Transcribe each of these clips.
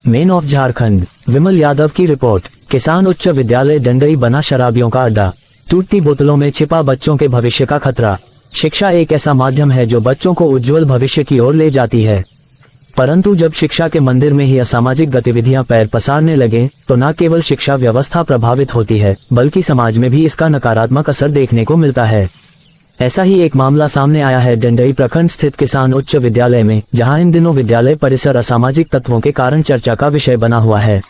Main of Jharkhand, विमल यादव की report. किसान उच्च विद्यालय डंडई बना शराबियों का अड्डा। टूटती बोतलों में छिपा बच्चों के भविष्य का खतरा। शिक्षा एक ऐसा माध्यम है जो बच्चों को उज्जवल भविष्य की ओर ले जाती है, परंतु जब शिक्षा के मंदिर में ही असामाजिक गतिविधियां पैर पसारने लगे तो न केवल शिक्षा व्यवस्था प्रभावित होती है बल्कि समाज में भी इसका नकारात्मक असर देखने को मिलता है। ऐसा ही एक मामला सामने आया है डंडई प्रखंड स्थित किसान उच्च विद्यालय में, जहां इन दिनों विद्यालय परिसर असामाजिक तत्वों के कारण चर्चा का विषय बना हुआ है।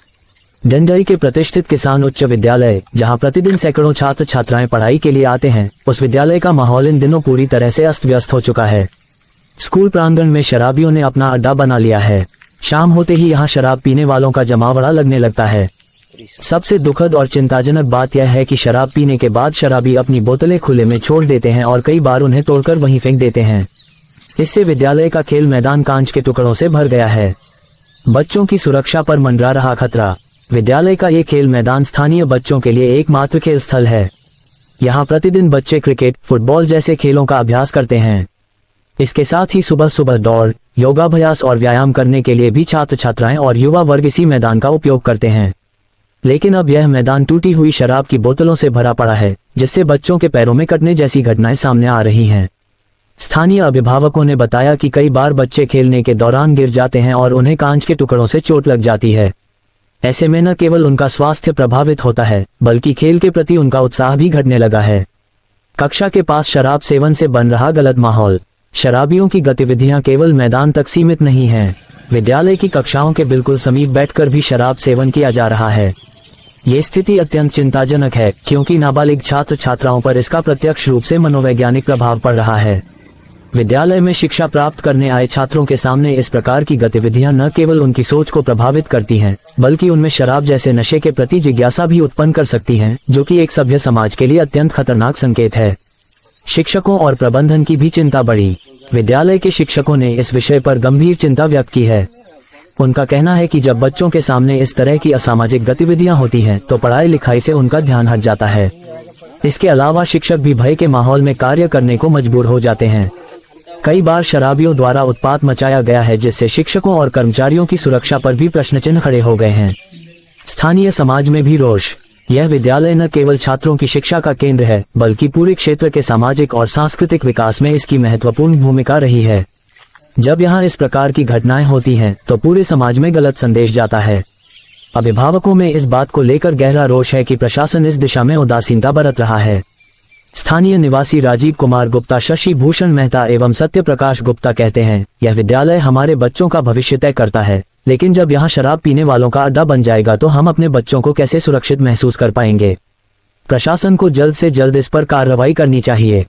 डंडई के प्रतिष्ठित किसान उच्च विद्यालय, जहां प्रतिदिन सैकड़ों छात्र छात्राएं पढ़ाई के लिए आते हैं, उस विद्यालय का माहौल इन दिनों पूरी तरह से अस्त व्यस्त हो चुका है। स्कूल प्रांगण में शराबियों ने अपना अड्डा बना लिया है। शाम होते ही यहाँ शराब पीने वालों का जमावड़ा लगने लगता है। सबसे दुखद और चिंताजनक बात यह है कि शराब पीने के बाद शराबी अपनी बोतलें खुले में छोड़ देते हैं और कई बार उन्हें तोड़कर वहीं फेंक देते हैं। इससे विद्यालय का खेल मैदान कांच के टुकड़ों से भर गया है। बच्चों की सुरक्षा पर मंडरा रहा खतरा। विद्यालय का ये खेल मैदान स्थानीय बच्चों के लिए एकमात्र खेल स्थल है। यहाँ प्रतिदिन बच्चे क्रिकेट, फुटबॉल जैसे खेलों का अभ्यास करते हैं। इसके साथ ही सुबह सुबह दौड़, योगाभ्यास और व्यायाम करने के लिए भी छात्र छात्राएं और युवा वर्ग इसी मैदान का उपयोग करते हैं। लेकिन अब यह मैदान टूटी हुई शराब की बोतलों से भरा पड़ा है, जिससे बच्चों के पैरों में कटने जैसी घटनाएं सामने आ रही हैं। स्थानीय अभिभावकों ने बताया कि कई बार बच्चे खेलने के दौरान गिर जाते हैं और उन्हें कांच के टुकड़ों से चोट लग जाती है। ऐसे में न केवल उनका स्वास्थ्य प्रभावित होता है बल्कि खेल के प्रति उनका उत्साह भी घटने लगा है। कक्षा के पास शराब सेवन से बन रहा गलत माहौल। शराबियों की गतिविधियां केवल मैदान तक सीमित नहीं हैं। विद्यालय की कक्षाओं के बिल्कुल समीप बैठकर भी शराब सेवन किया जा रहा है। ये स्थिति अत्यंत चिंताजनक है, क्योंकि नाबालिग छात्र छात्राओं पर इसका प्रत्यक्ष रूप से मनोवैज्ञानिक प्रभाव पड़ रहा है। विद्यालय में शिक्षा प्राप्त करने आए छात्रों के सामने इस प्रकार की गतिविधियां न केवल उनकी सोच को प्रभावित करती हैं, बल्कि उनमें शराब जैसे नशे के प्रति जिज्ञासा भी उत्पन्न कर सकती हैं, जो कि एक सभ्य समाज के लिए अत्यंत खतरनाक संकेत है। शिक्षकों और प्रबंधन की भी चिंता बढ़ी। विद्यालय के शिक्षकों ने इस विषय पर गंभीर चिंता व्यक्त की है। उनका कहना है कि जब बच्चों के सामने इस तरह की असामाजिक गतिविधियां होती हैं, तो पढ़ाई लिखाई से उनका ध्यान हट जाता है। इसके अलावा शिक्षक भी भय के माहौल में कार्य करने को मजबूर हो जाते हैं। कई बार शराबियों द्वारा उत्पात मचाया गया है, जिससे शिक्षकों और कर्मचारियों की सुरक्षा पर भी प्रश्नचिन्ह खड़े हो गए हैं। स्थानीय समाज में भी रोष। यह विद्यालय न केवल छात्रों की शिक्षा का केंद्र है, बल्कि पूरे क्षेत्र के सामाजिक और सांस्कृतिक विकास में इसकी महत्वपूर्ण भूमिका रही है। जब यहाँ इस प्रकार की घटनाएं होती हैं, तो पूरे समाज में गलत संदेश जाता है। अभिभावकों में इस बात को लेकर गहरा रोष है कि प्रशासन इस दिशा में उदासीनता बरत रहा है। स्थानीय निवासी राजीव कुमार गुप्ता, शशि भूषण मेहता एवं सत्य प्रकाश गुप्ता कहते हैं, यह विद्यालय हमारे बच्चों का भविष्य तय करता है, लेकिन जब यहाँ शराब पीने वालों का अड्डा बन जाएगा तो हम अपने बच्चों को कैसे सुरक्षित महसूस कर पाएंगे। प्रशासन को जल्द से जल्द इस पर कार्रवाई करनी चाहिए।